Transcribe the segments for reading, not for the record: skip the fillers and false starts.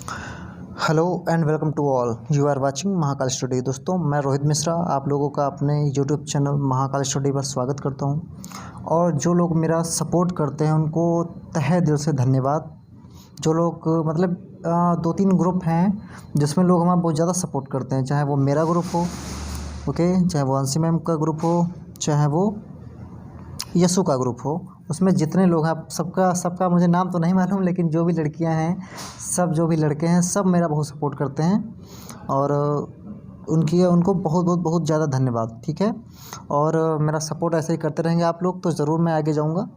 Hello and welcome to all. You are watching Mahakal study. दोस्तों, मैं रोहित मिश्रा आप लोगों का अपने यूट्यूब चैनल महाकाल स्टडी पर स्वागत करता हूं। और जो लोग मेरा सपोर्ट करते हैं उनको तहे दिल से धन्यवाद। जो लोग मतलब 2-3 ग्रुप हैं जिसमें लोग हमारा बहुत ज़्यादा सपोर्ट करते हैं, चाहे वो मेरा ग्रुप हो, ओके, चाहे वो अंशी मैम का ग्रुप हो, चाहे वो यशु का ग्रुप हो। उसमें जितने लोग हैं सबका मुझे नाम तो नहीं मालूम, लेकिन जो भी लड़कियां हैं सब, जो भी लड़के हैं सब मेरा बहुत सपोर्ट करते हैं और उनको बहुत बहुत बहुत ज़्यादा धन्यवाद। ठीक है, और मेरा सपोर्ट ऐसे ही करते रहेंगे आप लोग तो ज़रूर मैं आगे जाऊंगा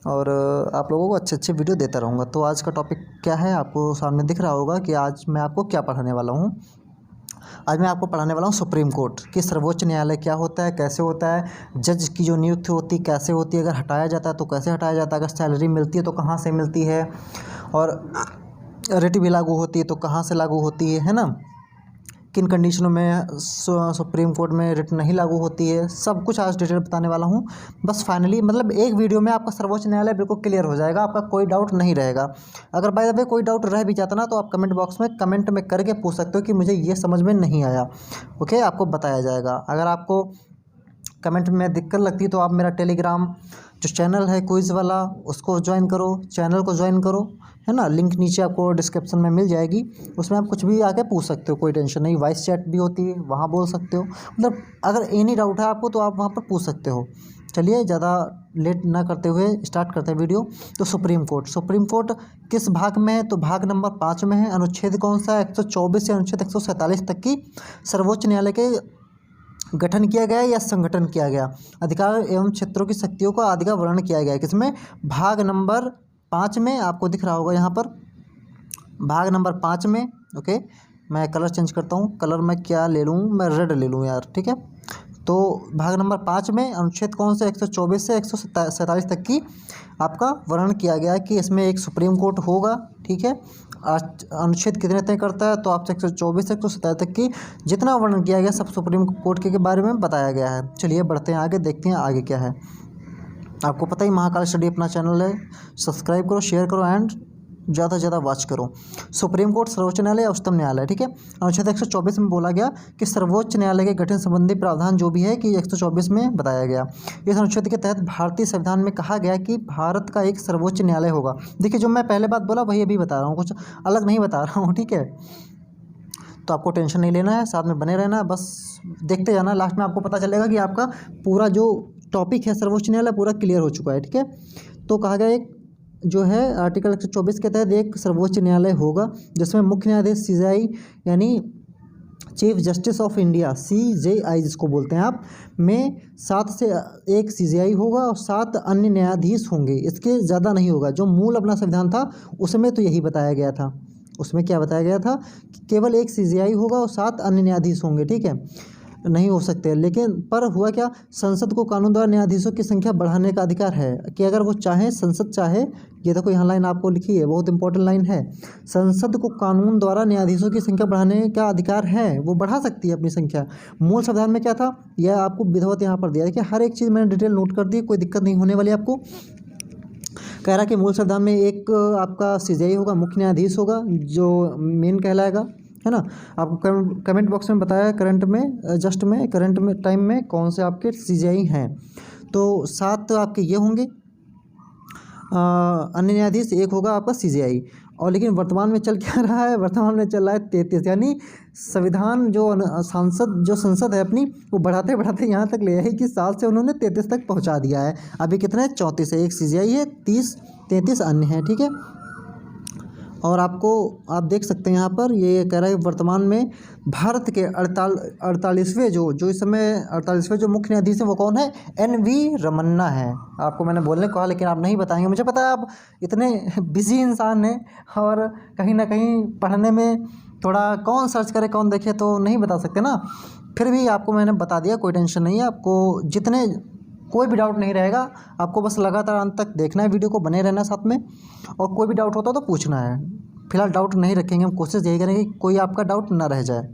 और आप लोगों को अच्छे अच्छे वीडियो देता रहूँगा। तो आज का टॉपिक क्या है आपको सामने दिख रहा होगा कि आज मैं आपको क्या पढ़ाने वाला हूँ। आज मैं आपको पढ़ाने वाला हूँ सुप्रीम कोर्ट कि सर्वोच्च न्यायालय क्या होता है, कैसे होता है, जज की जो नियुक्ति होती है कैसे होती है, अगर हटाया जाता है तो कैसे हटाया जाता है, अगर सैलरी मिलती है तो कहाँ से मिलती है, और रिट भी लागू होती है तो कहाँ से लागू होती है ना, किन कंडीशनों में सुप्रीम कोर्ट में रिट नहीं लागू होती है, सब कुछ आज डिटेल बताने वाला हूँ। बस फाइनली मतलब एक वीडियो में आपका सर्वोच्च न्यायालय बिल्कुल क्लियर हो जाएगा, आपका कोई डाउट नहीं रहेगा। अगर बाय द वे कोई डाउट रह भी जाता ना तो आप कमेंट बॉक्स में कमेंट में करके पूछ सकते हो कि मुझे ये समझ में नहीं आया, ओके, आपको बताया जाएगा। अगर आपको कमेंट में दिक्कत लगती है तो आप मेरा टेलीग्राम जो चैनल है क्विज़ वाला उसको ज्वाइन करो, चैनल को ज्वाइन करो, है ना, लिंक नीचे आपको डिस्क्रिप्शन में मिल जाएगी। उसमें आप कुछ भी आके पूछ सकते हो, कोई टेंशन नहीं। वॉइस चैट भी होती है, वहाँ बोल सकते हो, मतलब अगर एनी डाउट है आपको तो आप वहाँ पर पूछ सकते हो। चलिए ज़्यादा लेट ना करते हुए स्टार्ट करते हैं वीडियो। तो सुप्रीम कोर्ट किस भाग में है, तो भाग नंबर 5 में है। अनुच्छेद कौन सा है, 124 से अनुच्छेद 147 तक की सर्वोच्च न्यायालय के गठन किया गया या संगठन किया गया, अधिकार एवं क्षेत्रों की शक्तियों का आदि का वर्णन किया गया है। किसमें, भाग नंबर 5 में, आपको दिख रहा होगा यहाँ पर भाग नंबर 5 में। ओके, मैं कलर चेंज करता हूँ, कलर मैं क्या ले लूँ, मैं रेड ले लूँ यार, ठीक है। तो भाग नंबर 5 में अनुच्छेद कौन से 124 से 147 तक की आपका वर्णन किया गया है कि इसमें एक सुप्रीम कोर्ट होगा। ठीक है, अनुच्छेद कितने तय करता है, तो आपसे 124 से 147 तक की जितना वर्णन किया गया सब सुप्रीम कोर्ट के बारे में बताया गया है। चलिए बढ़ते हैं आगे, देखते हैं आगे क्या है। आपको पता ही महाकाल स्टडी अपना चैनल है, सब्सक्राइब करो, शेयर करो एंड ज़्यादा से ज़्यादा वॉच करो। सुप्रीम कोर्ट सर्वोच्च न्यायालय या उच्चतम न्यायालय, ठीक है। अनुच्छेद 124 में बोला गया कि सर्वोच्च न्यायालय के गठन संबंधी प्रावधान जो भी है कि 124 में बताया गया। इस अनुच्छेद के तहत भारतीय संविधान में कहा गया कि भारत का एक सर्वोच्च न्यायालय होगा। देखिए, जो मैं पहले बात बोला वही अभी बता रहा हूँ, कुछ अलग नहीं बता रहा हूँ, ठीक है। तो आपको टेंशन नहीं लेना है, साथ में बने रहना है, बस देखते जाना। लास्ट में आपको पता चलेगा कि आपका पूरा जो टॉपिक है सर्वोच्च न्यायालय पूरा क्लियर हो चुका है, ठीक है। तो कहा गया एक जो है आर्टिकल 124 के तहत एक सर्वोच्च न्यायालय होगा जिसमें मुख्य न्यायाधीश सीजेआई यानी chief justice of India CJI जिसको बोलते हैं आप, में 7 से 1 CJI होगा और 7 अन्य न्यायाधीश होंगे, इसके ज़्यादा नहीं होगा। जो मूल अपना संविधान था उसमें तो यही बताया गया था। उसमें क्या बताया गया था कि केवल 1 CJI होगा और 7 अन्य न्यायाधीश होंगे, ठीक है, नहीं हो सकते। लेकिन पर हुआ क्या, संसद को कानून द्वारा न्यायाधीशों की संख्या बढ़ाने का अधिकार है कि अगर वो चाहे, संसद चाहे, ये देखो यहाँ लाइन आपको लिखी है, बहुत इंपॉर्टेंट लाइन है, संसद को कानून द्वारा न्यायाधीशों की संख्या बढ़ाने का अधिकार है, वो बढ़ा सकती है अपनी संख्या। मूल संविधान में क्या था, यह आपको विधिवत यहाँ पर दिया। देखिए हर एक चीज़ मैंने डिटेल नोट कर दी, कोई दिक्कत नहीं होने वाली आपको। कह रहा कि मूल संविधान में एक आपका CJI होगा, मुख्य न्यायाधीश होगा जो मेन कहलाएगा, है ना। आपको कमेंट बॉक्स में बताया करंट में करंट में टाइम में कौन से आपके CJI हैं। तो 7 आपके ये होंगे, अन्य न्यायाधीश 1 होगा आपका CJI। और लेकिन वर्तमान में चल क्या रहा है, वर्तमान में चल रहा है 33, यानी संविधान जो संसद है अपनी, वो बढ़ाते बढ़ाते यहाँ तक ले आई कि 7 से उन्होंने 33 तक पहुँचा दिया है। अभी कितने हैं, 34 है, 1 CJI है, 33 अन्य हैं, ठीक है। और आपको आप देख सकते हैं यहाँ पर ये कह रहा है वर्तमान में भारत के 48वें जो इस समय 48वें जो मुख्य न्यायाधीश हैं वो कौन है, NV रमन्ना है। आपको मैंने बोलने को कहा लेकिन आप नहीं बताएंगे, मुझे पता है आप इतने बिजी इंसान हैं और कहीं ना कहीं पढ़ने में थोड़ा कौन सर्च करे कौन देखे तो नहीं बता सकते ना। फिर भी आपको मैंने बता दिया, कोई टेंशन नहीं है। आपको जितने कोई भी डाउट नहीं रहेगा, आपको बस लगातार अंत तक देखना है, वीडियो को बने रहना साथ में, और कोई भी डाउट होता तो पूछना है। फिलहाल डाउट नहीं रखेंगे, हम कोशिश यही करेंगे कि कोई आपका डाउट ना रह जाए।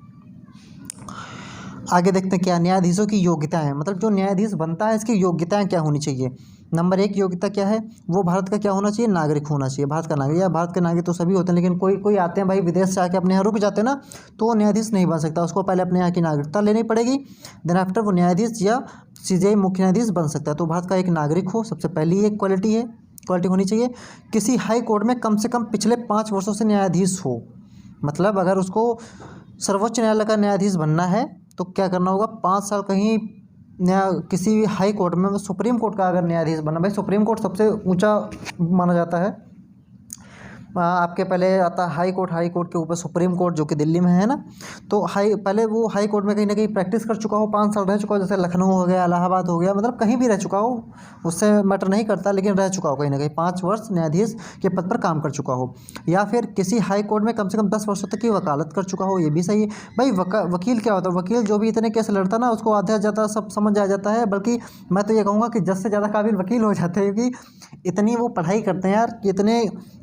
आगे देखते हैं क्या न्यायाधीशों की योग्यताएं हैं, मतलब जो न्यायाधीश बनता है इसकी योग्यताएं क्या होनी चाहिए। नंबर 1 योग्यता क्या है, वो भारत का क्या होना चाहिए, नागरिक होना चाहिए, भारत का नागरिक। या भारत के नागरिक तो सभी होते हैं, लेकिन कोई कोई आते हैं भाई विदेश से आके अपने यहाँ रुक जाते हैं ना, तो वो न्यायाधीश नहीं बन सकता, उसको पहले अपने यहाँ की नागरिकता लेनी पड़ेगी, देन आफ्टर वो न्यायाधीश या सीजेआई मुख्य न्यायाधीश बन सकता है। तो भारत का एक नागरिक हो, सबसे पहली एक क्वालिटी होनी चाहिए। किसी हाई कोर्ट में कम से कम पिछले 5 वर्षों से न्यायाधीश हो, मतलब अगर उसको सर्वोच्च न्यायालय का न्यायाधीश बनना है तो क्या करना होगा, 5 साल कहीं किसी भी हाई कोर्ट में, सुप्रीम कोर्ट का अगर न्यायाधीश बनना, भाई सुप्रीम कोर्ट सबसे ऊंचा माना जाता है। आपके पहले आता है हाई कोर्ट के ऊपर सुप्रीम कोर्ट जो कि दिल्ली में है ना। तो पहले वो हाई कोर्ट में कहीं ना कहीं प्रैक्टिस कर चुका हो, 5 साल रह चुका हो, जैसे लखनऊ हो गया, इलाहाबाद हो गया, मतलब कहीं भी रह चुका हो, उससे मैटर नहीं करता, लेकिन रह चुका हो कहीं ना कहीं 5 वर्ष न्यायाधीश के पद पर काम कर चुका हो। या फिर किसी हाई कोर्ट में कम से कम 10 वर्षों तक की वकालत कर चुका हो, ये भी सही है भाई। वकील क्या होता है, वकील जो भी इतने केस लड़ता ना उसको आधा ज़्यादा सब समझ आ जाता है, बल्कि मैं तो ये कहूँगा कि 10 से ज़्यादा काबिल वकील हो जाते हैं, क्योंकि इतनी वो पढ़ाई करते हैं यार, इतने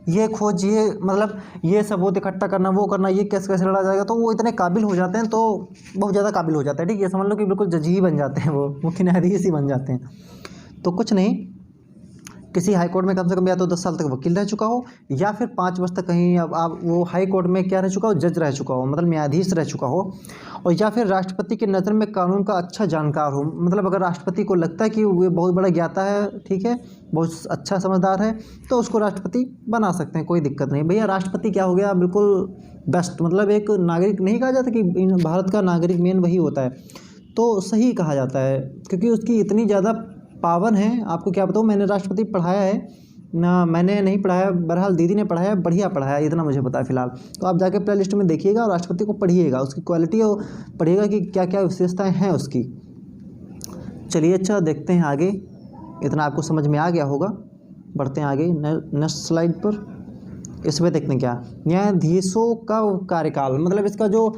ये खोज, ये मतलब ये सबूत इकट्ठा करना, वो करना, ये केस कैसे लड़ा जाएगा, तो वो इतने काबिल हो जाते हैं, तो बहुत ज़्यादा काबिल हो जाते हैं। ठीक है, समझ लो कि बिल्कुल जज ही बन जाते हैं, वो मुख्य न्यायाधीश ही बन जाते हैं। तो कुछ नहीं, किसी हाई कोर्ट में कम से कम या तो 10 साल तक वकील रह चुका हो, या फिर 5 वर्ष तक कहीं अब आप वो हाई कोर्ट में क्या रह चुका हो, जज रह चुका हो, मतलब न्यायाधीश रह चुका हो। और या फिर राष्ट्रपति की नज़र में कानून का अच्छा जानकार हो, मतलब अगर राष्ट्रपति को लगता है कि वो बहुत बड़ा ज्ञाता है, ठीक है, बहुत अच्छा समझदार है, तो उसको राष्ट्रपति बना सकते हैं, कोई दिक्कत नहीं। भैया राष्ट्रपति क्या हो गया, बिल्कुल बेस्ट, मतलब एक नागरिक नहीं कहा जाता कि भारत का नागरिक मेन वही होता है, तो सही कहा जाता है, क्योंकि उसकी इतनी ज़्यादा पावन है। आपको क्या बताऊँ, मैंने राष्ट्रपति पढ़ाया है ना, मैंने नहीं पढ़ाया, बहरहाल दीदी ने पढ़ाया, बढ़िया पढ़ाया, इतना मुझे पता है फिलहाल। तो आप जाके प्ले लिस्ट में देखिएगा और राष्ट्रपति को पढ़िएगा, उसकी क्वालिटी और पढ़िएगा कि क्या क्या विशेषताएं हैं उसकी। चलिए अच्छा देखते हैं आगे, इतना आपको समझ में आ गया होगा, बढ़ते हैं आगे नेक्स्ट स्लाइड पर। इसमें देखते हैं क्या न्यायाधीशों का कार्यकाल, मतलब इसका जो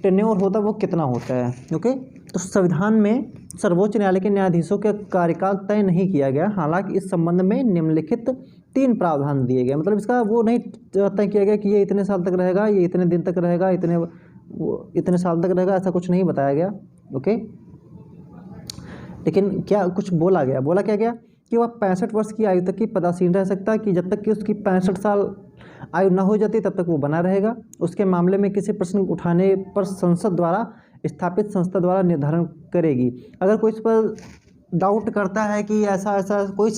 टेन्योर होता है वो कितना होता है। ओके, तो संविधान में सर्वोच्च न्यायालय के न्यायाधीशों का कार्यकाल तय नहीं किया गया, हालांकि इस संबंध में निम्नलिखित 3 प्रावधान दिए गए, मतलब इसका वो नहीं तय किया गया कि ये इतने साल तक रहेगा, ये इतने दिन तक रहेगा, इतने साल तक रहेगा, ऐसा कुछ नहीं बताया गया। ओके, लेकिन क्या कुछ बोला क्या गया कि वह 65 वर्ष की आयु तक की पदासीन रह सकता है, कि जब तक कि उसकी 65 साल आयु न हो जाती तब तक वो बना रहेगा। उसके मामले में किसी प्रश्न उठाने पर संसद द्वारा स्थापित संस्था द्वारा निर्धारण करेगी। अगर कोई इस पर डाउट करता है कि ऐसा कोई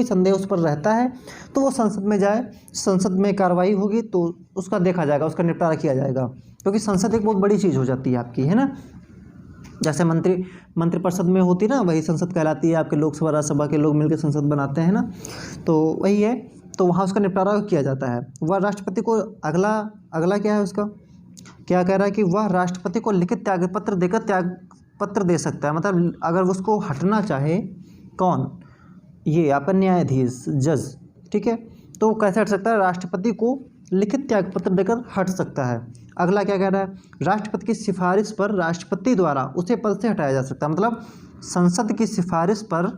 संदेह उस पर रहता है, तो वो संसद में जाए, संसद में कार्रवाई होगी तो उसका देखा जाएगा, उसका निपटारा किया जाएगा, क्योंकि संसद एक बहुत बड़ी चीज़ हो जाती है आपकी, है ना। जैसे मंत्रिपरिषद में होती है ना, वही संसद कहलाती है, आपके लोकसभा राज्यसभा के लोग मिलकर संसद बनाते हैं ना, तो वही है, तो वहाँ उसका निपटारा किया जाता है। वह राष्ट्रपति को अगला क्या है, उसका क्या कह रहा है कि वह राष्ट्रपति को लिखित त्यागपत्र देकर त्यागपत्र दे सकता है, मतलब अगर उसको हटना चाहे, कौन, ये आपका न्यायाधीश जज, ठीक है, तो वो कैसे हट सकता है, राष्ट्रपति को लिखित त्यागपत्र देकर हट सकता है। अगला क्या कह रहा है, राष्ट्रपति की सिफारिश पर राष्ट्रपति द्वारा उसे पद से हटाया जा सकता है, मतलब संसद की सिफारिश पर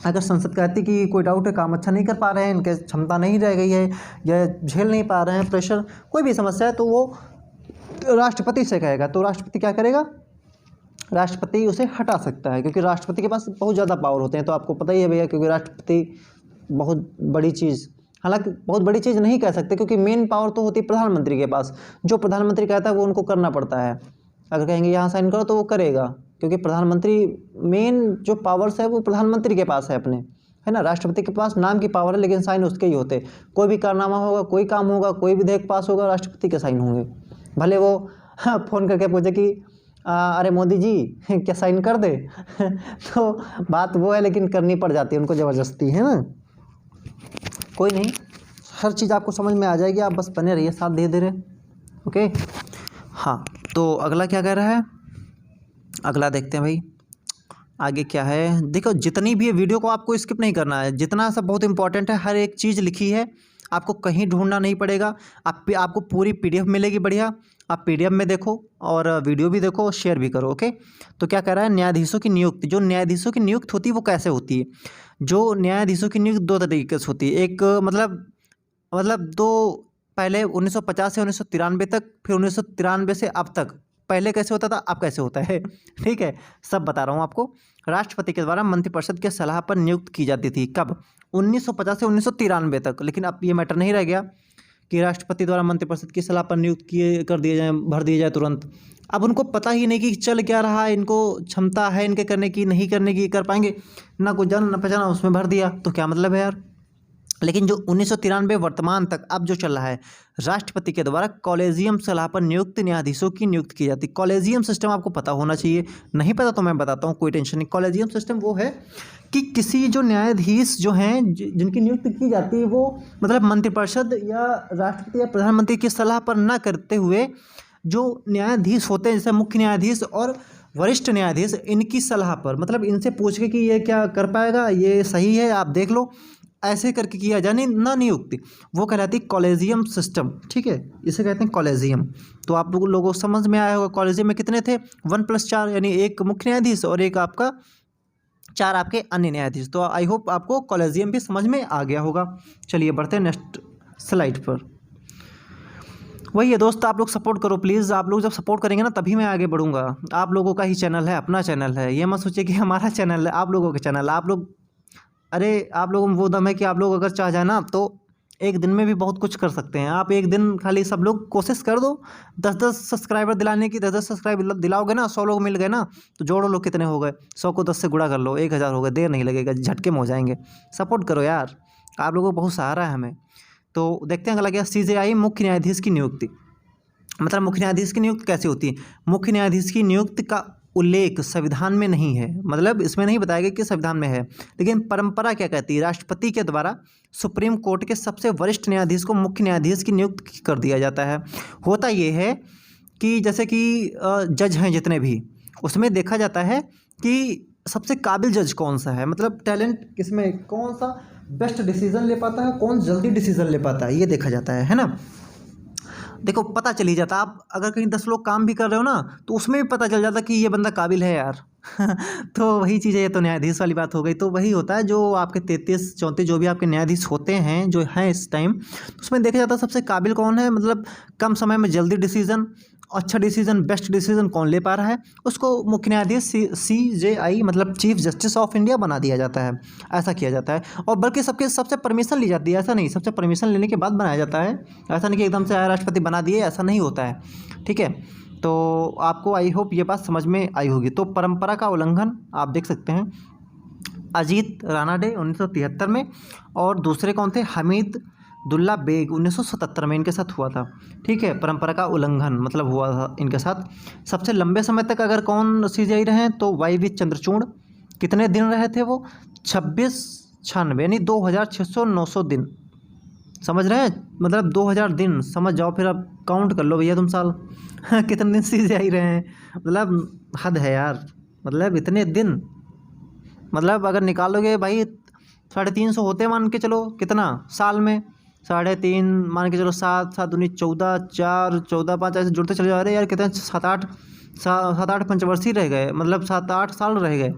अगर संसद कहती कि कोई डाउट है, काम अच्छा नहीं कर पा रहे हैं, इनके क्षमता नहीं रह गई है, या झेल नहीं पा रहे हैं प्रेशर, कोई भी समस्या है, तो वो राष्ट्रपति से कहेगा, तो राष्ट्रपति क्या करेगा, राष्ट्रपति उसे हटा सकता है, क्योंकि राष्ट्रपति के पास बहुत ज़्यादा पावर होते हैं, तो आपको पता ही है भैया, क्योंकि राष्ट्रपति बहुत बड़ी चीज़, हालांकि बहुत बड़ी चीज़ नहीं कह सकते, क्योंकि मेन पावर तो होती है प्रधानमंत्री के पास, जो प्रधानमंत्री कहता है वो उनको करना पड़ता है। अगर कहेंगे यहाँ साइन करो तो वो करेगा, क्योंकि प्रधानमंत्री मेन जो पावर्स है वो प्रधानमंत्री के पास है अपने, है ना। राष्ट्रपति के पास नाम की पावर है, लेकिन साइन उसके ही होते। कोई भी कारनामा होगा, कोई काम होगा, कोई विधेयक पास होगा, राष्ट्रपति के साइन होंगे, भले वो फ़ोन करके पूछे कि अरे मोदी जी क्या साइन कर दे तो बात वो है, लेकिन करनी पड़ जाती है उनको ज़बरदस्ती, है ना। कोई नहीं, हर चीज़ आपको समझ में आ जाएगी, आप बस बने रहिए साथ धीरे। ओके, हाँ, तो अगला क्या कह रहा है, अगला देखते हैं भाई, आगे क्या है। देखो, जितनी भी वीडियो को आपको स्किप नहीं करना है, जितना सब बहुत इंपॉर्टेंट है, हर एक चीज़ लिखी है, आपको कहीं ढूंढना नहीं पड़ेगा। आपको पूरी पीडीएफ मिलेगी बढ़िया, आप पीडीएफ में देखो और वीडियो भी देखो, शेयर भी करो। ओके, तो क्या कह रहा है, न्यायाधीशों की नियुक्ति, जो न्यायाधीशों की नियुक्ति होती है वो कैसे होती है। जो न्यायाधीशों की नियुक्ति 2 तरीके से होती है, एक मतलब दो, पहले 1950 से 1993 तक, फिर 1993 से अब तक पहले कैसे होता था, अब कैसे होता है, ठीक है, सब बता रहा हूँ आपको। राष्ट्रपति के द्वारा मंत्रिपरिषद के सलाह पर नियुक्त की जाती थी, कब? 1950 से 1993 तक। लेकिन अब ये मैटर नहीं रह गया कि राष्ट्रपति द्वारा मंत्रिपरिषद की सलाह पर नियुक्त किए कर दिए जाए, भर दिए जाए तुरंत। अब उनको पता ही नहीं कि चल क्या रहा है, इनको क्षमता है इनके करने की, नहीं करने की, कर पाएंगे ना, कुछ जान ना पहचाना, उसमें भर दिया, तो क्या मतलब है यार। लेकिन जो 1993 वर्तमान तक अब जो चल रहा है, राष्ट्रपति के द्वारा कॉलेजियम सलाह पर नियुक्त न्यायाधीशों की नियुक्त की जाती। कॉलेजियम सिस्टम आपको पता होना चाहिए, नहीं पता तो मैं बताता हूँ, कोई टेंशन नहीं। कॉलेजियम सिस्टम वो है कि किसी जो न्यायाधीश जो हैं जिनकी नियुक्ति की जाती है, वो मतलब मंत्रिपरिषद या राष्ट्रपति या प्रधानमंत्री की सलाह पर न करते हुए जो न्यायाधीश होते हैं, जैसे मुख्य न्यायाधीश और वरिष्ठ न्यायाधीश, इनकी सलाह पर, मतलब इनसे पूछ के कि ये क्या कर पाएगा, ये सही है, आप देख लो, ऐसे करके किया जाए ना नियुक्ति, वो कहलाती कॉलेजियम सिस्टम, ठीक है, इसे कहते हैं कॉलेजियम। तो आप लोगों को समझ में आया होगा कॉलेजियम में कितने थे, 1+4, यानी एक मुख्य न्यायाधीश और एक आपका 4 आपके अन्य न्यायाधीश। तो आई होप आपको कॉलेजियम भी समझ में आ गया होगा। चलिए बढ़ते हैं नेक्स्ट स्लाइड पर। वही है दोस्त, आप लोग सपोर्ट करो प्लीज़। आप लोग जब सपोर्ट करेंगे ना तभी मैं आगे बढ़ूंगा। आप लोगों का ही चैनल है, अपना चैनल है, ये मत सोचिए कि हमारा चैनल है, आप लोगों का चैनल। आप लोग, अरे आप लोगों में वो दम है कि आप लोग अगर चाह जाए ना तो एक दिन में भी बहुत कुछ कर सकते हैं। आप एक दिन खाली सब लोग कोशिश कर दो 10-10 सब्सक्राइबर दिलाने की। 10-10 सब्सक्राइबर दिलाओगे ना, 100 लोग मिल गए ना, तो जोड़ो लोग कितने हो गए, 100 को 10 से गुणा कर लो, 1000 हो गए। देर नहीं लगेगा, झटके में हो जाएंगे। सपोर्ट करो यार, आप लोगों को बहुत सहारा है हमें। तो देखते हैं अगला क्या, CJI मुख्य न्यायाधीश की नियुक्ति। मतलब मुख्य न्यायाधीश की नियुक्ति कैसे होती है? मुख्य न्यायाधीश की नियुक्ति का उल्लेख संविधान में नहीं है, मतलब इसमें नहीं बताया गया कि संविधान में है, लेकिन परंपरा क्या कहती है, राष्ट्रपति के द्वारा सुप्रीम कोर्ट के सबसे वरिष्ठ न्यायाधीश को मुख्य न्यायाधीश की नियुक्त कर दिया जाता है। होता ये है कि जैसे कि जज हैं जितने भी, उसमें देखा जाता है कि सबसे काबिल जज कौन सा है, मतलब टैलेंट किसमें, कौन सा बेस्ट डिसीजन ले पाता है, कौन जल्दी डिसीजन ले पाता है, ये देखा जाता है ना। देखो पता चल ही जाता, आप अगर कहीं 10 लोग काम भी कर रहे हो ना तो उसमें भी पता चल जाता कि ये बंदा काबिल है यार। तो वही चीज़ है, ये तो न्यायाधीश वाली बात हो गई। तो वही होता है जो आपके 33-34 जो भी आपके न्यायाधीश होते हैं जो हैं इस टाइम, तो उसमें देखा जाता है सबसे काबिल कौन है, मतलब कम समय में जल्दी डिसीजन, अच्छा डिसीजन, बेस्ट डिसीजन कौन ले पा रहा है, उसको मुख्य न्यायाधीश CJI मतलब चीफ जस्टिस ऑफ इंडिया बना दिया जाता है। ऐसा किया जाता है, और बल्कि सबसे परमिशन ली जाती है, ऐसा नहीं, सबसे परमिशन लेने के बाद बनाया जाता है। ऐसा नहीं कि एकदम से आया राष्ट्रपति बना दिए, ऐसा नहीं होता है, ठीक है। तो आपको आई होप ये बात समझ में आई होगी। तो परंपरा का उल्लंघन आप देख सकते हैं, अजीत रानाडे 1973 में, और दूसरे कौन थे, हमीद दुल्ला बेग 1977 में इनके साथ हुआ था, ठीक है। परंपरा का उल्लंघन मतलब हुआ था इनके साथ। सबसे लंबे समय तक अगर कौन CJI रहे तो YV चंद्रचूड़। कितने दिन रहे थे वो, 2696, यानी 2600-900 दिन, समझ रहे हैं, मतलब 2000 दिन समझ जाओ, फिर अब काउंट कर लो भैया तुम साल। कितने दिन CJI रहे हैं, मतलब हद है यार, मतलब इतने दिन, मतलब अगर निकालोगे भाई 350 होते, मान के चलो कितना साल में, 3.5 मान के चलो, 7-7 14, 4 14 5 ऐसे जुड़ते चले जा रहे यार, कितने 7-8 पंचवर्षीय रह गए, मतलब 7-8 साल रह गए।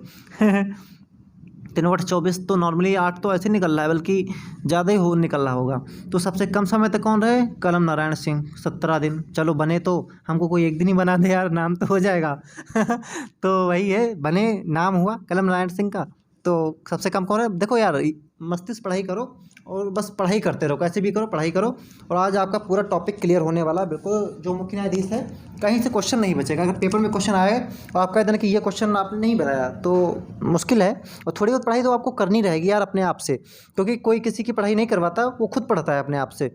3/24 तो नॉर्मली 8 तो ऐसे निकल रहा है, बल्कि ज़्यादा ही निकल रहा होगा। तो सबसे कम समय तक कौन रहे, कलम नारायण सिंह 17 दिन। चलो बने तो हमको कोई एक दिन ही बना दे यार, नाम तो हो जाएगा। तो वही है, बने, नाम हुआ कलम नारायण सिंह का। तो सबसे कम कौन है, देखो यार मस्ती से पढ़ाई करो और बस पढ़ाई करते रहो, कैसे भी करो पढ़ाई करो। और आज आपका पूरा टॉपिक क्लियर होने वाला है बिल्कुल। जो मुख्य न्यायाधीश है कहीं से क्वेश्चन नहीं बचेगा। अगर पेपर में क्वेश्चन आए और आप कह देना कि ये क्वेश्चन आपने नहीं बताया तो मुश्किल है। और थोड़ी बहुत पढ़ाई तो आपको करनी रहेगी यार अपने आप से, क्योंकि कोई किसी की पढ़ाई नहीं करवाता, वो खुद पढ़ता है अपने आप से।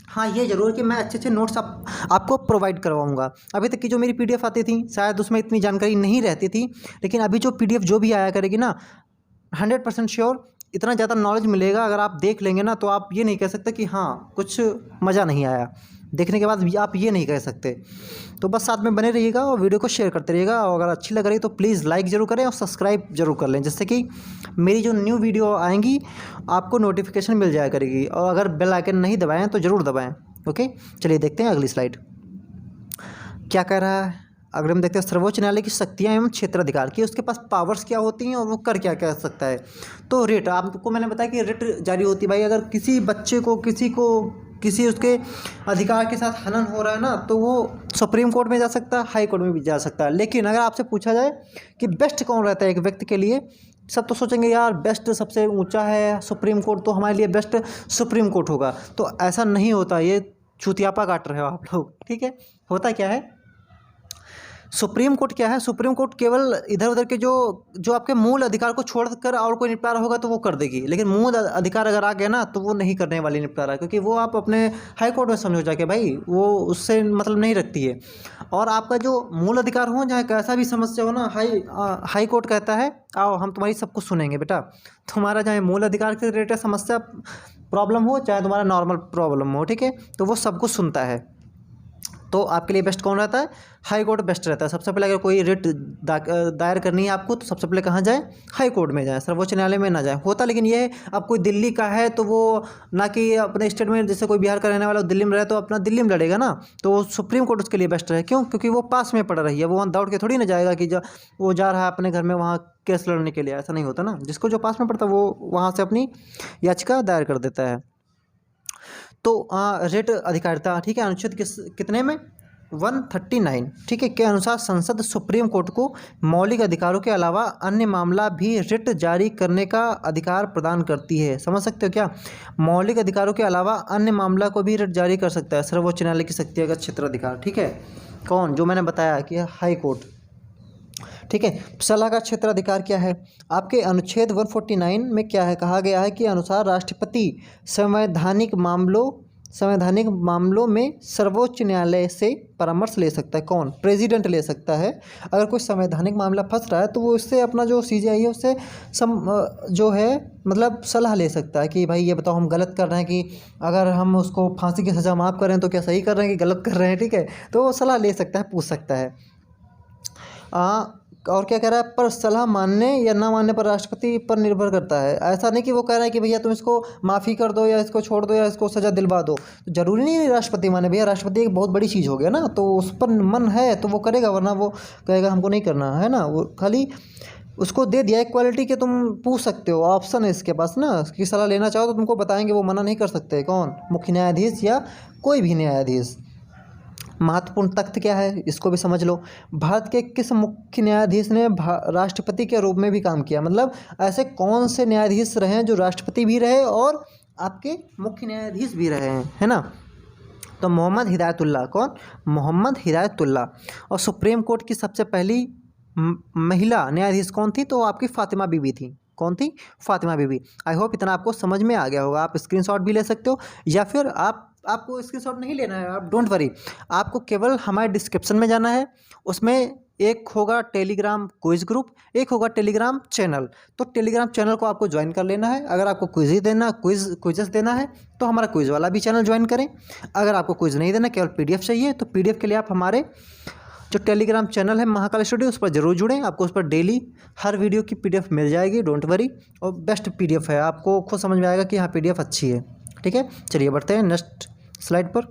हाँ ये ज़रूर कि मैं अच्छे नोट्स आपको प्रोवाइड करवाऊंगा। अभी तक की जो मेरी PDF आती थी शायद उसमें इतनी जानकारी नहीं रहती थी, लेकिन अभी जो PDF जो भी आया करेगी ना, 100% श्योर इतना ज़्यादा नॉलेज मिलेगा। अगर आप देख लेंगे ना तो आप ये नहीं कह सकते कि हाँ कुछ मज़ा नहीं आया, देखने के बाद भी आप ये नहीं कह सकते। तो बस साथ में बने रहिएगा और वीडियो को शेयर करते रहिएगा। और अगर अच्छी लग रही तो प्लीज़ लाइक ज़रूर करें और सब्सक्राइब ज़रूर कर लें, जिससे कि मेरी जो न्यू वीडियो आएंगी आपको नोटिफिकेशन मिल जाया करेगी। और अगर बेल आइकन नहीं दबाएँ तो ज़रूर दबाएँ। ओके चलिए देखते हैं अगली स्लाइड क्या कह रहा है। अगर हम देखते हैं सर्वोच्च न्यायालय की शक्तियाँ एवं क्षेत्राधिकार की, उसके पास पावर्स क्या होती हैं और वो कर क्या क्या सकता है। तो रिट, आपको मैंने बताया कि रिट जारी होती है भाई। अगर किसी बच्चे को किसी उसके अधिकार के साथ हनन हो रहा है ना, तो वो सुप्रीम कोर्ट में जा सकता है, हाई कोर्ट में भी जा सकता है। लेकिन अगर आपसे पूछा जाए कि बेस्ट कौन रहता है एक व्यक्ति के लिए, सब तो सोचेंगे यार बेस्ट सबसे ऊंचा है सुप्रीम कोर्ट, तो हमारे लिए बेस्ट सुप्रीम कोर्ट होगा। तो ऐसा नहीं होता, ये चूतियापा काट रहे हो आप लोग, ठीक है। होता क्या है, सुप्रीम कोर्ट क्या है, सुप्रीम कोर्ट केवल इधर उधर के जो आपके मूल अधिकार को छोड़कर और कोई निपटारा होगा तो वो कर देगी, लेकिन मूल अधिकार अगर आ गया ना तो वो नहीं करने वाली निपटारा, क्योंकि वो आप अपने हाई कोर्ट में समझो जाके भाई, वो उससे मतलब नहीं रखती है। और आपका जो मूल अधिकार हो, चाहे कैसा भी समस्या हो ना, हाई कोर्ट कहता है आओ हम तुम्हारी सब कुछ सुनेंगे बेटा, तुम्हारा चाहे मूल अधिकार से रिलेटेड समस्या प्रॉब्लम हो, चाहे तुम्हारा नॉर्मल प्रॉब्लम हो, ठीक है, तो वो सब कुछ सुनता है। तो आपके लिए बेस्ट कौन रहता है, हाई कोर्ट बेस्ट रहता है। सबसे पहले अगर कोई रिट दायर करनी है आपको, तो सबसे पहले कहाँ जाए, हाई कोर्ट में जाए, सर्वोच्च न्यायालय में ना जाए। होता लेकिन ये है, अब कोई दिल्ली का है तो वो ना कि अपने स्टेट में, जैसे कोई बिहार का रहने वाला दिल्ली में रहे तो अपना दिल्ली में लड़ेगा ना, तो वो सुप्रीम कोर्ट उसके लिए बेस्ट है। क्यों, क्योंकि वो पास में पड़ रही है, वो वहाँ दौड़ के थोड़ी ना जाएगा कि वो जा रहा है अपने घर में वहाँ केस लड़ने के लिए, ऐसा नहीं होता ना। जिसको जो पास में पड़ता है वो वहाँ से अपनी याचिका दायर कर देता है। तो रिट अधिकारिता, ठीक है, अनुच्छेद कितने में 139, ठीक है, के अनुसार संसद सुप्रीम कोर्ट को मौलिक अधिकारों के अलावा अन्य मामला भी रिट जारी करने का अधिकार प्रदान करती है। समझ सकते हो क्या, मौलिक अधिकारों के अलावा अन्य मामला को भी रिट जारी कर सकता है सर्वोच्च न्यायालय की शक्तिगत क्षेत्राधिकार, ठीक है। कौन, जो मैंने बताया कि हाई कोर्ट, ठीक है। सलाह का क्षेत्राधिकार क्या है, आपके अनुच्छेद 149 में क्या है, कहा गया है कि अनुसार राष्ट्रपति संवैधानिक मामलों में सर्वोच्च न्यायालय से परामर्श ले सकता है। कौन, प्रेसिडेंट ले सकता है। अगर कोई संवैधानिक मामला फंस रहा है तो वो इससे अपना जो CJI है उससे जो है मतलब सलाह ले सकता है कि भाई ये बताओ हम गलत कर रहे हैं, कि अगर हम उसको फांसी की सज़ा माफ़ कर रहे हैं तो क्या सही कर रहे हैं कि गलत कर रहे हैं, ठीक है। तो वो सलाह ले सकता है, पूछ सकता है। और क्या कह रहा है, पर सलाह मानने या ना मानने पर राष्ट्रपति पर निर्भर करता है। ऐसा नहीं कि वो कह रहा है कि भैया तुम इसको माफ़ी कर दो या इसको छोड़ दो या इसको सज़ा दिलवा दो, तो ज़रूरी नहीं राष्ट्रपति माने। भैया राष्ट्रपति एक बहुत बड़ी चीज़ हो गया ना, तो उस पर मन है तो वो करेगा, वरना वो कहेगा हमको नहीं करना है ना। वो खाली उसको दे दिया इक्वालिटी के, तुम पूछ सकते हो, ऑप्शन है इसके पास ना, कि सलाह लेना चाहो तो तुमको बताएंगे, वो मना नहीं कर सकते। कौन, मुख्य न्यायाधीश या कोई भी न्यायाधीश। महत्वपूर्ण तथ्य क्या है, इसको भी समझ लो। भारत के किस मुख्य न्यायाधीश ने राष्ट्रपति के रूप में भी काम किया, मतलब ऐसे कौन से न्यायाधीश रहे हैं जो राष्ट्रपति भी रहे और आपके मुख्य न्यायाधीश भी रहे हैं, है ना। तो मोहम्मद हिदायतुल्लाह, कौन, मोहम्मद हिदायतुल्लाह। और सुप्रीम कोर्ट की सबसे पहली महिला न्यायाधीश कौन थी, तो आपकी फातिमा बीबी थी। कौन थी, फातिमा बीबी। आई होप इतना आपको समझ में आ गया होगा। आप स्क्रीनशॉट भी ले सकते हो, या फिर आपको स्क्रीनशॉट नहीं लेना है, आप डोंट वरी, आपको केवल हमारे डिस्क्रिप्शन में जाना है। उसमें एक होगा टेलीग्राम क्विज ग्रुप, एक होगा टेलीग्राम चैनल। तो टेलीग्राम चैनल को आपको ज्वाइन कर लेना है। अगर आपको क्विज़ देना है तो हमारा क्विज़ वाला भी चैनल ज्वाइन करें। अगर आपको क्विज़ नहीं देना, केवल PDF चाहिए, तो PDF के लिए आप हमारे जो टेलीग्राम चैनल है महाकाल स्टडी, उस पर जरूर जुड़ें। आपको उस पर डेली हर वीडियो की PDF मिल जाएगी, डोंट वरी। और बेस्ट PDF है, आपको खुद समझ में आएगा कि हाँ PDF अच्छी है, ठीक है। चलिए बढ़ते हैं नेक्स्ट स्लाइड पर।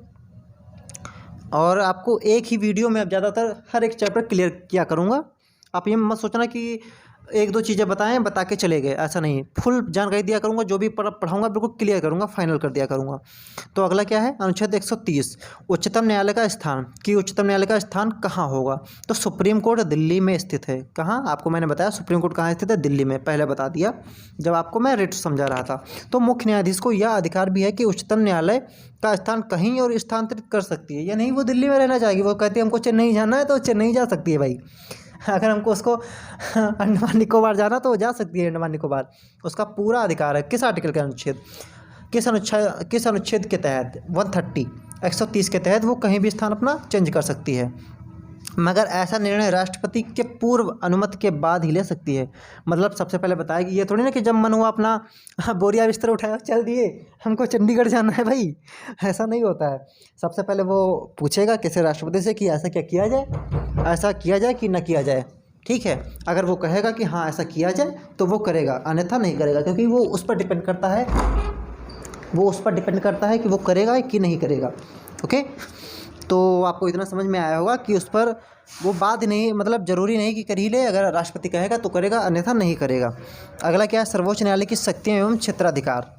और आपको एक ही वीडियो में अब ज़्यादातर हर एक चैप्टर क्लियर किया करूँगा। आप ये मत सोचना कि एक दो चीज़ें बता के चले गए, ऐसा नहीं। फुल जानकारी दिया करूँगा, जो भी पढ़ाऊँगा बिल्कुल क्लियर करूँगा, फाइनल कर दिया करूँगा। तो अगला क्या है, अनुच्छेद 130, उच्चतम न्यायालय का स्थान, कि उच्चतम न्यायालय का स्थान कहाँ होगा। तो सुप्रीम कोर्ट दिल्ली में स्थित है। कहाँ, आपको मैंने बताया सुप्रीम कोर्ट कहाँ स्थित है, दिल्ली में, पहले बता दिया जब आपको मैं रिट समझा रहा था। तो मुख्य न्यायाधीश को यह अधिकार भी है कि उच्चतम न्यायालय का स्थान कहीं और स्थानांतरित कर सकती है, या नहीं वो दिल्ली में रहना चाहेगी। वो कहती है हमको चेन्नई जाना है तो चेन्नई जा सकती है भाई। अगर हमको उसको अंडमान निकोबार जाना तो वो जा सकती है अंडमान निकोबार, उसका पूरा अधिकार है। किस आर्टिकल के अनुच्छेद, किस अनुच्छेद के तहत, 130 के तहत वो कहीं भी स्थान अपना चेंज कर सकती है। मगर ऐसा निर्णय राष्ट्रपति के पूर्व अनुमति के बाद ही ले सकती है। मतलब सबसे पहले बताया कि ये थोड़ी ना कि जब मन हुआ अपना बोरिया बिस्तर उठाया चल दिए हमको चंडीगढ़ जाना है भाई, ऐसा नहीं होता है। सबसे पहले वो पूछेगा किसी राष्ट्रपति से कि ऐसा क्या किया जाए, ऐसा किया जाए कि ना किया जाए, ठीक है। अगर वो कहेगा कि हाँ ऐसा किया जाए तो वो करेगा, अन्यथा नहीं करेगा, क्योंकि वो उस पर डिपेंड करता है कि वो करेगा कि नहीं करेगा, ओके। तो आपको इतना समझ में आया होगा कि उस पर वो बात नहीं, मतलब ज़रूरी नहीं कि कर ही ले, अगर राष्ट्रपति कहेगा तो करेगा, अन्यथा नहीं करेगा। अगला क्या है, सर्वोच्च न्यायालय की शक्तियाँ एवं क्षेत्राधिकार।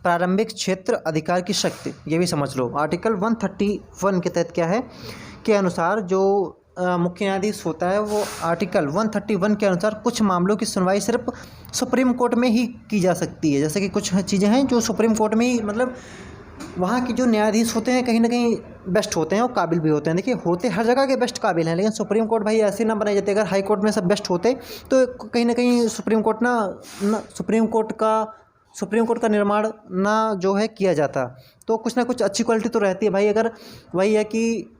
प्रारंभिक क्षेत्र अधिकार की शक्ति, ये भी समझ लो। आर्टिकल 131 के तहत क्या है के अनुसार जो मुख्य न्यायाधीश होता है वो आर्टिकल 131 के अनुसार कुछ मामलों की सुनवाई सिर्फ सुप्रीम कोर्ट में ही की जा सकती है। जैसे कि कुछ चीज़ें हैं जो सुप्रीम कोर्ट में ही, मतलब वहाँ के जो न्यायाधीश होते हैं कहीं ना कहीं बेस्ट होते हैं और काबिल भी होते हैं। देखिए, होते हर जगह के बेस्ट काबिल हैं, लेकिन सुप्रीम कोर्ट भाई ऐसे ना बनाई जाती। अगर हाई कोर्ट में सब बेस्ट होते तो कहीं ना कहीं सुप्रीम कोर्ट सुप्रीम कोर्ट का निर्माण ना जो है किया जाता। तो कुछ ना कुछ अच्छी क्वालिटी तो रहती है भाई। अगर वही है कि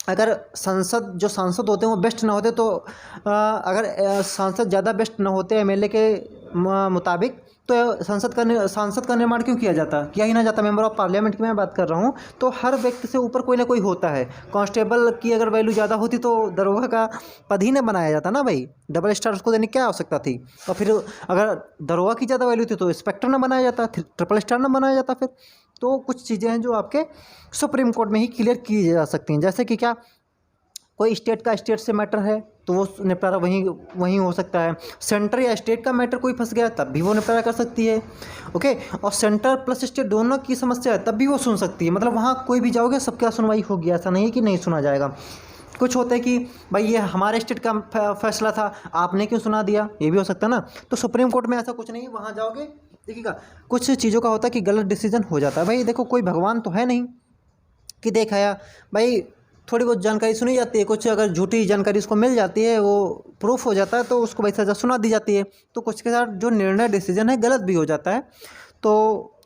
अगर जो सांसद होते हैं वो बेस्ट ना होते तो अगर सांसद ज़्यादा बेस्ट ना होते एमएलए के मुताबिक, तो सांसद का निर्माण क्यों किया ही ना जाता। मेंबर ऑफ पार्लियामेंट की मैं बात कर रहा हूँ। तो हर व्यक्ति से ऊपर कोई ना कोई होता है। कांस्टेबल की अगर वैल्यू ज़्यादा होती तो दरोगा का पद ही ना बनाया जाता ना भाई। डबल स्टार उसको देने की क्या आवश्यकता थी। और फिर अगर दरोगा की ज़्यादा वैल्यू थी तो इंस्पेक्टर ना बनाया जाता, ट्रिपल स्टार ना बनाया जाता फिर। तो कुछ चीज़ें हैं जो आपके सुप्रीम कोर्ट में ही क्लियर की जा सकती हैं। जैसे कि क्या, कोई स्टेट का स्टेट से मैटर है तो वो निपटारा वहीं हो सकता है। सेंटर या स्टेट का मैटर कोई फंस गया तब भी वो निपटारा कर सकती है। ओके, और सेंटर प्लस स्टेट दोनों की समस्या है तब भी वो सुन सकती है। मतलब वहाँ कोई भी जाओगे सबका सुनवाई होगी, ऐसा नहीं है कि नहीं सुना जाएगा। कुछ होता है कि भाई ये हमारे स्टेट का फैसला था, आपने क्यों सुना दिया, ये भी हो सकता है ना। तो सुप्रीम कोर्ट में ऐसा कुछ नहीं, वहाँ जाओगे देखिएगा कुछ चीज़ों का होता है कि गलत डिसीजन हो जाता है। भाई देखो, कोई भगवान तो है नहीं कि देखाया भाई, थोड़ी बहुत जानकारी सुनी जाती है। कुछ अगर झूठी जानकारी उसको मिल जाती है, वो प्रूफ हो जाता है तो उसको भाई सज़ा सुना दी जाती है। तो कुछ के साथ जो निर्णय डिसीजन है गलत भी हो जाता है, तो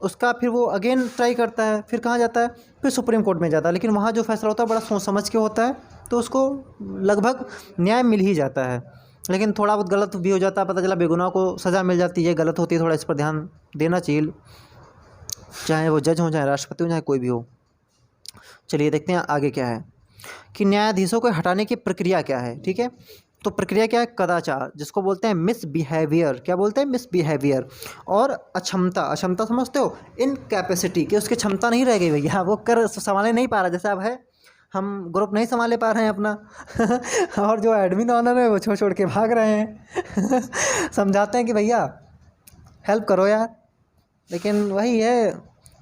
उसका फिर वो अगेन ट्राई करता है, फिर कहाँ जाता है, फिर सुप्रीम कोर्ट में जाता है। लेकिन वहाँ जो फैसला होता है बड़ा सोच समझ के होता है, तो उसको लगभग न्याय मिल ही जाता है। लेकिन थोड़ा बहुत गलत भी हो जाता है, पता चला बेगुनाह को सज़ा मिल जाती है, गलत होती है। थोड़ा इस पर ध्यान देना चाहिए, चाहे वो जज हो, चाहे राष्ट्रपति हो, चाहे कोई भी हो। चलिए देखते हैं आगे क्या है कि न्यायाधीशों को हटाने की प्रक्रिया क्या है। ठीक है, तो प्रक्रिया क्या है, कदाचार जिसको बोलते हैं मिसबिहेवियर। क्या बोलते हैं, मिसबिहेवियर। और अक्षमता समझते हो, इनकैपेसिटी, कि उसकी क्षमता नहीं रह गई भैया, वो कर संभाले नहीं पा रहा। जैसे अब है, हम ग्रुप नहीं संभाले पा रहे हैं अपना और जो एडमिन ऑनर है वो छोड़ के भाग रहे हैं समझाते हैं कि भैया हेल्प करो यार, लेकिन वही है,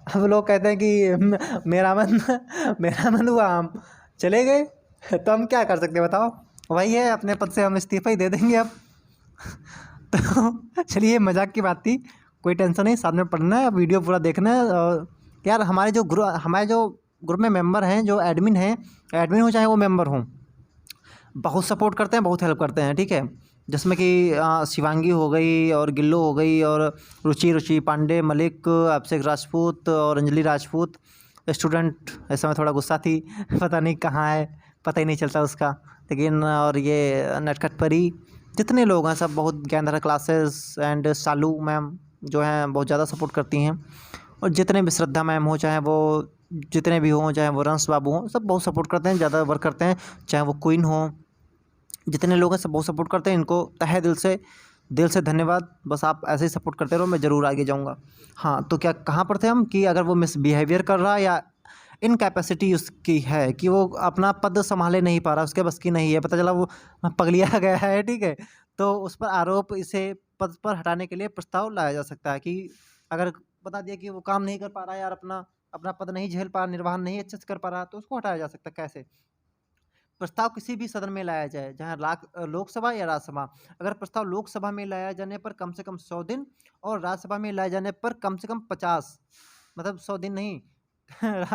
अब लोग कहते हैं कि मेरा मन हुआ हम चले गए। तो हम क्या कर सकते हैं बताओ। वही है, अपने पद से हम इस्तीफा ही दे देंगे अब तो चलिए, मजाक की बात थी, कोई टेंशन नहीं। साथ में पढ़ना है, वीडियो पूरा देखना है। और यार हमारे जो ग्रुप में मेंबर हैं, जो एडमिन हैं, एडमिन हो चाहे वो मेंबर हों, बहुत सपोर्ट करते हैं, बहुत हेल्प करते हैं। ठीक है, जिसमें कि शिवांगी हो गई और गिल्लो हो गई और रुचि पांडे, मलिक, अभिषेक राजपूत और अंजलि राजपूत। स्टूडेंट इस समय थोड़ा गुस्सा थी पता नहीं कहाँ है, पता ही नहीं चलता उसका। लेकिन और ये नटखट परी, जितने लोग हैं सब बहुत Gyandhara classes and Salu ma'am जो हैं बहुत ज़्यादा सपोर्ट करती हैं। और जितने भी श्रद्धा मैम हो, चाहे वो जितने भी हों, चाहे वो रंस बाबू हों, सब बहुत सपोर्ट करते हैं, ज़्यादा वर्क करते हैं। चाहे वो क्वीन हो, जितने लोग हैं सब बहुत सपोर्ट करते हैं। इनको तहे दिल से धन्यवाद। बस आप ऐसे ही सपोर्ट करते रहो, मैं ज़रूर आगे जाऊंगा। हाँ, तो क्या कहाँ पर थे हम कि अगर वो मिसबिहेवियर कर रहा है या इनकैपेसिटी उसकी है कि वो अपना पद संभाले नहीं पा रहा, उसके बस की नहीं है, पता चला वो पगलिया गया है। ठीक है, तो उस पर आरोप, इसे पद पर हटाने के लिए प्रस्ताव लाया जा सकता है कि अगर बता दिया कि वो काम नहीं कर पा रहा है यार, अपना अपना पद नहीं झेल पा, निर्वहन नहीं अच्छे से कर पा रहा, तो उसको हटाया जा सकता है। कैसे, प्रस्ताव किसी भी सदन में लाया जाए, जहाँ लोकसभा या राज्यसभा। अगर प्रस्ताव लोकसभा में लाया जाने पर कम से कम 100 दिन और राज्यसभा में लाए जाने पर कम से कम 50, मतलब 100 दिन नहीं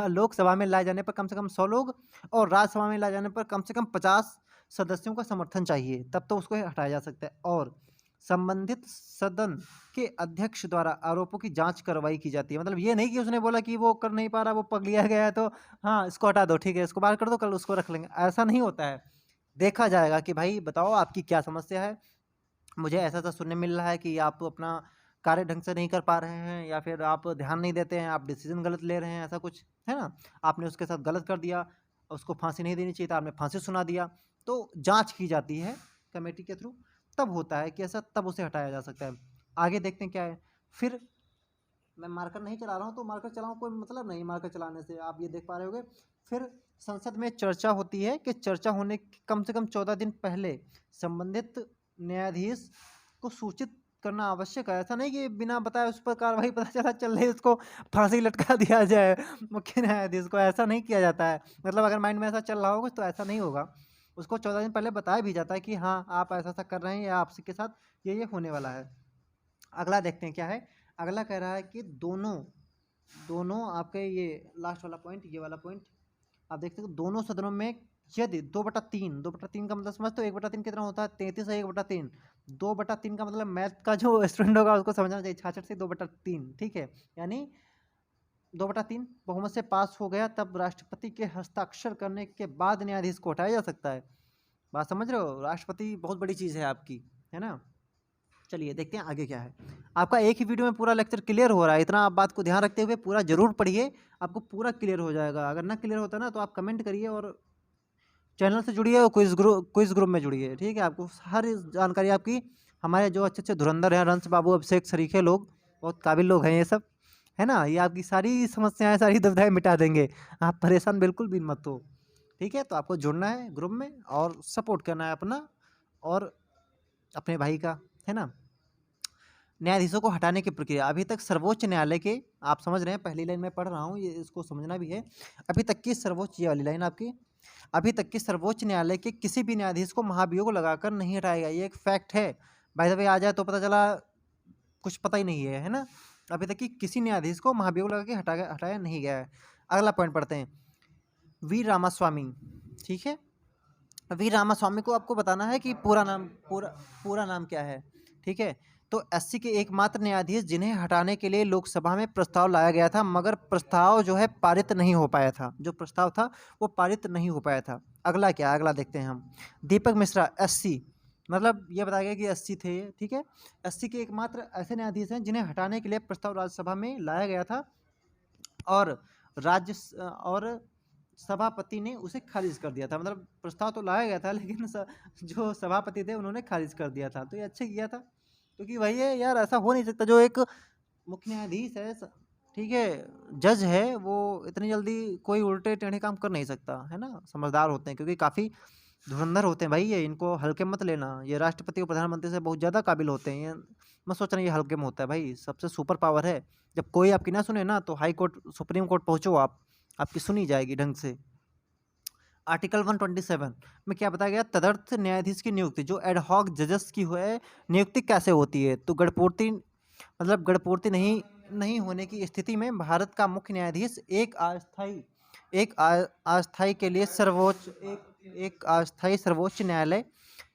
लोकसभा में लाए जाने पर कम से कम 100 लोग और राज्यसभा में लाए जाने पर कम से कम 50 सदस्यों का समर्थन चाहिए, तब तो उसको हटाया जा सकता है। और संबंधित सदन के अध्यक्ष द्वारा आरोपों की जांच कार्रवाई की जाती है। मतलब ये नहीं कि उसने बोला कि वो कर नहीं पा रहा, वो पगलिया गया है तो हाँ इसको हटा दो, ठीक है इसको बाहर कर दो, कल उसको रख लेंगे, ऐसा नहीं होता है। देखा जाएगा कि भाई बताओ आपकी क्या समस्या है, मुझे ऐसा ऐसा सुनने मिल रहा है कि आप अपना कार्य ढंग से नहीं कर पा रहे हैं, या फिर आप ध्यान नहीं देते हैं, आप डिसीजन गलत ले रहे हैं, ऐसा कुछ है ना, आपने उसके साथ गलत कर दिया, उसको फांसी नहीं देनी चाहिए था, आपने फांसी सुना दिया। तो जांच की जाती है कमेटी के थ्रू, तब होता है कि ऐसा, तब उसे हटाया जा सकता है। आगे देखते हैं क्या है। फिर मैं मार्कर नहीं चला रहा हूँ, तो मार्कर चलाऊँ कोई मतलब नहीं मार्कर चलाने से, आप ये देख पा रहे होगे। फिर संसद में चर्चा होती है कि चर्चा होने के कम से कम 14 दिन पहले संबंधित न्यायाधीश को सूचित करना आवश्यक है। ऐसा नहीं कि बिना बताए उस पर कार्रवाई पता चला चल रही उसको फांसी लटका दिया जाए मुख्य न्यायाधीश को, ऐसा नहीं किया जाता है। मतलब अगर माइंड में ऐसा चल रहा होगा तो ऐसा नहीं होगा। उसको 14 दिन पहले बताया भी जाता है कि हाँ आप ऐसा ऐसा कर रहे हैं या आपके साथ ये होने वाला है। अगला देखते हैं क्या है। अगला कह रहा है कि दोनों दोनों आपके ये लास्ट वाला पॉइंट, ये वाला पॉइंट आप देखते हो दोनों सदनों में यदि 2/3 का मतलब समझते हो 1/3 कितना होता है, 33 है 1/3। 2/3 का मतलब मैथ का जो स्टूडेंट होगा उसको समझना चाहिए, 66 से 2/3, ठीक है। यानी 2/3 बहुमत से पास हो गया तब राष्ट्रपति के हस्ताक्षर करने के बाद न्यायाधीश को हटाया जा सकता है। बात समझ रहे हो, राष्ट्रपति बहुत बड़ी चीज़ है आपकी, है ना। चलिए देखते हैं आगे क्या है। आपका एक ही वीडियो में पूरा लेक्चर क्लियर हो रहा है, इतना आप बात को ध्यान रखते हुए पूरा जरूर पढ़िए, आपको पूरा क्लियर हो जाएगा। अगर ना क्लियर होता ना तो आप कमेंट करिए और चैनल से जुड़िए और क्विज ग्रुप में जुड़िए, ठीक है। आपको हर जानकारी आपकी, हमारे जो अच्छे अच्छे धुरंधर हैं, रंस बाबू, अभिषेक सरीखे लोग, बहुत काबिल लोग हैं ये सब, है ना। ये आपकी सारी समस्याएं, सारी दुविधाएं मिटा देंगे। आप परेशान बिल्कुल भी मत हो, ठीक है। तो आपको जुड़ना है ग्रुप में और सपोर्ट करना है अपना और अपने भाई का, है ना। न्यायाधीशों को हटाने की प्रक्रिया, अभी तक सर्वोच्च न्यायालय के, आप समझ रहे हैं पहली लाइन में पढ़ रहा हूँ, ये इसको समझना भी है। अभी तक की सर्वोच्च, ये वाली लाइन आपकी, अभी तक की सर्वोच्च न्यायालय के किसी भी न्यायाधीश को महाभियोग लगाकर नहीं हटाया गया, ये एक फैक्ट है। बाय द वे आ जाए तो पता चला कुछ पता ही नहीं है ना। अभी तक की किसी न्यायाधीश को महाभियोग लगा के हटाया नहीं गया है। अगला पॉइंट पढ़ते हैं, वी रामास्वामी, ठीक है। वी रामास्वामी को आपको बताना है कि पूरा नाम क्या है, ठीक है। तो एससी के एकमात्र न्यायाधीश जिन्हें हटाने के लिए लोकसभा में प्रस्ताव लाया गया था, मगर प्रस्ताव जो है पारित नहीं हो पाया था, जो प्रस्ताव था वो पारित नहीं हो पाया था। अगला क्या, अगला देखते हैं हम। दीपक मिश्रा एससी, मतलब ये बताया गया कि एससी थे ये, ठीक है। एससी के एकमात्र ऐसे न्यायाधीश हैं जिन्हें हटाने के लिए प्रस्ताव राज्यसभा में लाया गया था और और सभापति ने उसे खारिज कर दिया था। मतलब प्रस्ताव तो लाया गया था लेकिन जो सभापति थे उन्होंने खारिज कर दिया था। तो ये अच्छा किया था, क्योंकि वही है यार, ऐसा हो नहीं सकता जो एक मुख्य न्यायाधीश है, ठीक है, जज है, वो इतनी जल्दी कोई उल्टे टेढ़े काम कर नहीं सकता, है ना। समझदार होते हैं, क्योंकि काफ़ी धुरंधर होते हैं भाई ये, इनको हल्के मत लेना। ये राष्ट्रपति और प्रधानमंत्री से बहुत ज़्यादा काबिल होते हैं, ये मत सोचना ये हल्के में होता है भाई, सबसे सुपर पावर है। जब कोई आपकी ना सुने ना तो हाई कोर्ट, सुप्रीम कोर्ट पहुँचो आप, आपकी सुनी जाएगी ढंग से। आर्टिकल 127 में क्या बताया गया, तदर्थ न्यायाधीश की नियुक्ति, जो एडहॉक जजेस की है नियुक्ति कैसे होती है। तो गणपूर्ति, मतलब गणपूर्ति नहीं होने की स्थिति में भारत का मुख्य न्यायाधीश अस्थायी के लिए एक अस्थायी सर्वोच्च न्यायालय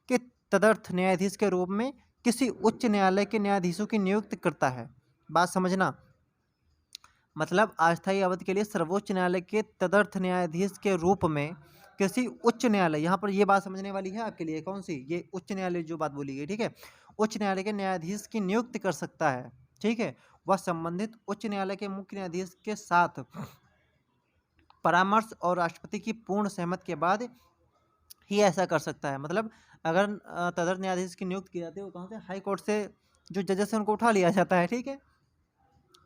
के तदर्थ न्यायाधीश के रूप में किसी उच्च न्यायालय के न्यायाधीशों की नियुक्ति करता है। बात समझना, मतलब अस्थायी अवधि के लिए सर्वोच्च न्यायालय के तदर्थ न्यायाधीश के रूप में किसी उच्च न्यायालय, यहाँ पर ये बात समझने वाली है आपके लिए, कौन सी, ये उच्च न्यायालय जो बात बोली गई, ठीक है। उच्च न्यायालय के न्यायाधीश की नियुक्ति कर सकता है, ठीक है। वह संबंधित उच्च न्यायालय के मुख्य न्यायाधीश के साथ परामर्श और राष्ट्रपति की पूर्ण सहमति के बाद ही ऐसा कर सकता है। मतलब अगर तदर्थ न्यायाधीश की नियुक्ति की जाती है, वो कहाँ से, हाई कोर्ट से जो जजेस हैं उनको उठा लिया जाता है, ठीक है,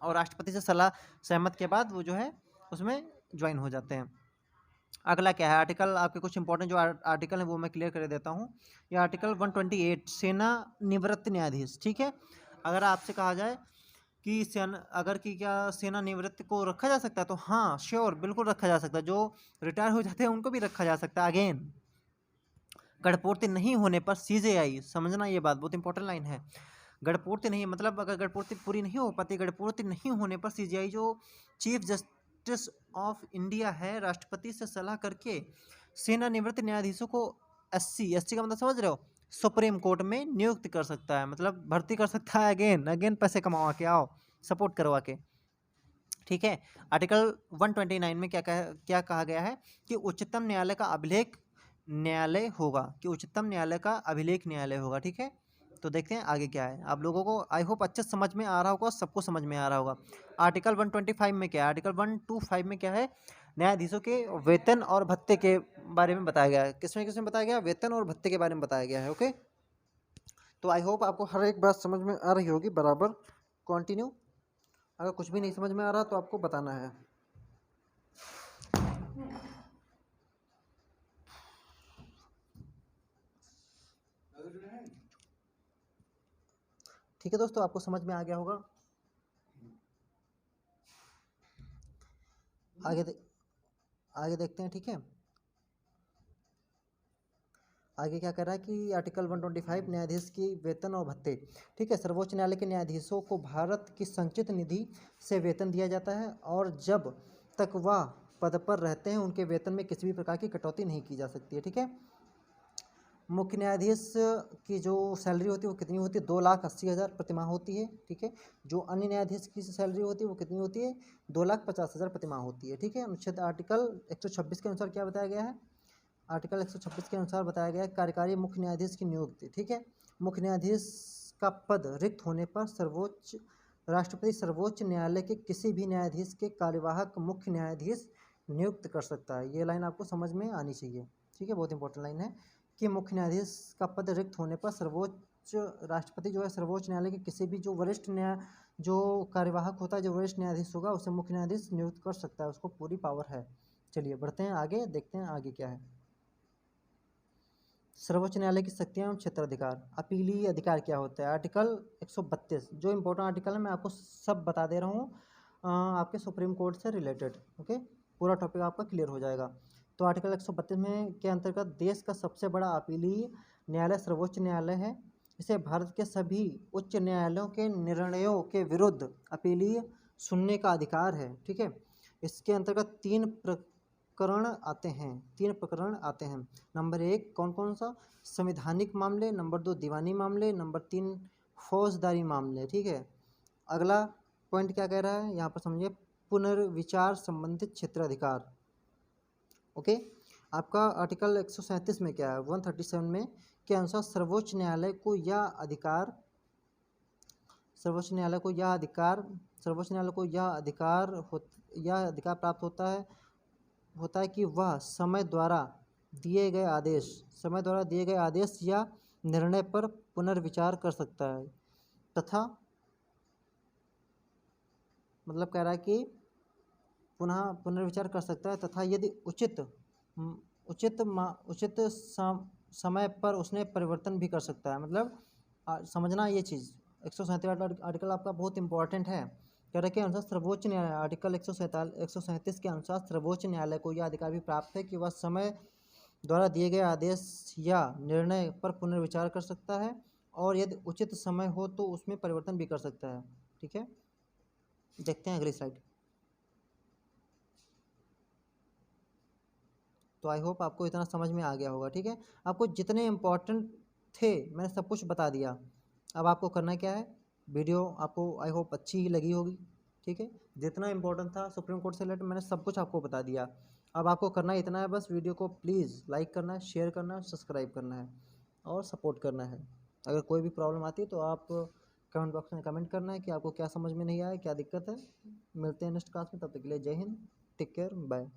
और राष्ट्रपति से सलाह सहमत के बाद वो जो है उसमें ज्वाइन हो जाते हैं। अगला क्या है आर्टिकल, आपके कुछ इंपॉर्टेंट जो आर्टिकल है वो मैं क्लियर कर देता हूँ। ये आर्टिकल 128 सेना निवृत्त न्यायाधीश, ठीक है। अगर आपसे कहा जाए कि क्या सेना निवृत्त को रखा जा सकता है, तो हाँ श्योर, बिल्कुल रखा जा सकता है। जो रिटायर हो जाते हैं उनको भी रखा जा सकता है। अगेन, गणपूर्ति नहीं होने पर सीजेआई, समझना ये बात बहुत इंपॉर्टेंट लाइन है। गणपूर्ति नहीं, मतलब अगर गणपूर्ति पूरी नहीं हो पाती, गणपूर्ति नहीं होने पर सीजीआई जो चीफ जस्टिस ऑफ इंडिया है, राष्ट्रपति से सलाह करके सेनानिवृत्त न्यायाधीशों को एससी का मतलब समझ रहे हो, सुप्रीम कोर्ट में नियुक्त कर सकता है, मतलब भर्ती कर सकता है। अगेन पैसे कमावा के आओ, सपोर्ट करवा के, ठीक है। आर्टिकल 129 में क्या कहा गया है कि उच्चतम न्यायालय का अभिलेख न्यायालय होगा, ठीक है। तो देखते हैं आगे क्या है। आप लोगों को आई होप अच्छे समझ में आ रहा होगा, सबको समझ में आ रहा होगा। आर्टिकल 125 में क्या है, आर्टिकल 125 में क्या है, न्यायाधीशों के वेतन और भत्ते के बारे में बताया गया है। किसमें बताया गया, वेतन और भत्ते के बारे में बताया गया है, ओके। तो आई होप आपको हर एक बात समझ में आ रही होगी बराबर। कंटिन्यू, अगर कुछ भी नहीं समझ में आ रहा तो आपको बताना है। ठीक है दोस्तों, आपको समझ में आ गया होगा। आगे देखते हैं। ठीक है, आगे क्या कर रहा है कि आर्टिकल 125 न्यायाधीश की वेतन और भत्ते। ठीक है, सर्वोच्च न्यायालय के न्यायाधीशों को भारत की संचित निधि से वेतन दिया जाता है और जब तक वह पद पर रहते हैं उनके वेतन में किसी भी प्रकार की कटौती नहीं की जा सकती है। ठीक है, मुख्य न्यायाधीश की जो सैलरी होती है वो कितनी होती है? 2,80,000 प्रतिमाह होती है। ठीक है, जो अन्य न्यायाधीश की सैलरी होती है वो कितनी होती है? 2,50,000 प्रतिमाह होती है। ठीक है, अनुच्छेद आर्टिकल 126 के अनुसार क्या बताया गया है? आर्टिकल 126 के अनुसार बताया गया है कार्यकारी मुख्य न्यायाधीश की नियुक्ति। ठीक है, मुख्य न्यायाधीश का पद रिक्त होने पर राष्ट्रपति सर्वोच्च न्यायालय के किसी भी न्यायाधीश के कार्यवाहक मुख्य न्यायाधीश नियुक्त कर सकता है। ये लाइन आपको समझ में आनी चाहिए। ठीक है, बहुत इंपॉर्टेंट लाइन है कि मुख्य न्यायाधीश का पद रिक्त होने पर राष्ट्रपति जो है सर्वोच्च न्यायालय के किसी भी जो कार्यवाहक होता है, जो वरिष्ठ न्यायाधीश होगा उसे मुख्य न्यायाधीश नियुक्त कर सकता है, उसको पूरी पावर है। चलिए बढ़ते हैं आगे, देखते हैं आगे क्या है। सर्वोच्च न्यायालय की शक्तियां एवं क्षेत्राधिकार। अपीलीय अधिकार क्या होता है? आर्टिकल 132 जो इम्पोर्टेंट आर्टिकल है मैं आपको सब बता दे रहा हूँ, आपके सुप्रीम कोर्ट से रिलेटेड। ओके, पूरा टॉपिक आपका क्लियर हो जाएगा। तो आर्टिकल 132 में के अंतर्गत देश का सबसे बड़ा अपीलीय न्यायालय सर्वोच्च न्यायालय है। इसे भारत के सभी उच्च न्यायालयों के निर्णयों के विरुद्ध अपीलीय सुनने का अधिकार है। ठीक है, इसके अंतर्गत तीन प्रकरण आते हैं। नंबर 1 कौन कौन सा? संवैधानिक मामले, नंबर 2 दीवानी मामले, नंबर 3 फौजदारी मामले। ठीक है, अगला पॉइंट क्या कह रहा है यहाँ पर समझिए, पुनर्विचार संबंधित क्षेत्राधिकार। ओके, आपका आर्टिकल 137 में क्या है? 137 में के अनुसार सर्वोच्च न्यायालय को यह अधिकार प्राप्त होता है कि वह समय द्वारा दिए गए आदेश या निर्णय पर पुनर्विचार कर सकता है तथा मतलब कह रहा है कि पुनर्विचार कर सकता है तथा यदि उचित समय पर उसने परिवर्तन भी कर सकता है। मतलब समझना ये चीज़ 137 आर्टिकल आपका बहुत इंपॉर्टेंट है। कह रहे के अनुसार सर्वोच्च न्यायालय आर्टिकल 137 के अनुसार सर्वोच्च न्यायालय को यह अधिकार भी प्राप्त है कि वह समय द्वारा दिए गए आदेश या निर्णय पर पुनर्विचार कर सकता है और यदि उचित समय हो तो उसमें परिवर्तन भी कर सकता है। ठीक है, देखते हैं अगली स्लाइड। तो आई होप आपको इतना समझ में आ गया होगा। ठीक है, आपको जितने इम्पोर्टेंट थे मैंने सब कुछ बता दिया। अब आपको करना क्या है, वीडियो आपको आई होप अच्छी ही लगी होगी। ठीक है, जितना इम्पोर्टेंट था सुप्रीम कोर्ट से रिलेटेड मैंने सब कुछ आपको बता दिया। अब आपको करना इतना है, बस वीडियो को प्लीज़ लाइक करना है, शेयर करना है, सब्सक्राइब करना है और सपोर्ट करना है। अगर कोई भी प्रॉब्लम आती है तो आप कमेंट बॉक्स में कमेंट करना है कि आपको क्या समझ में नहीं आया, क्या दिक्कत है। मिलते हैं नेक्स्ट क्लास में, तब तक के लिए जय हिंद, टेक केयर, बाय।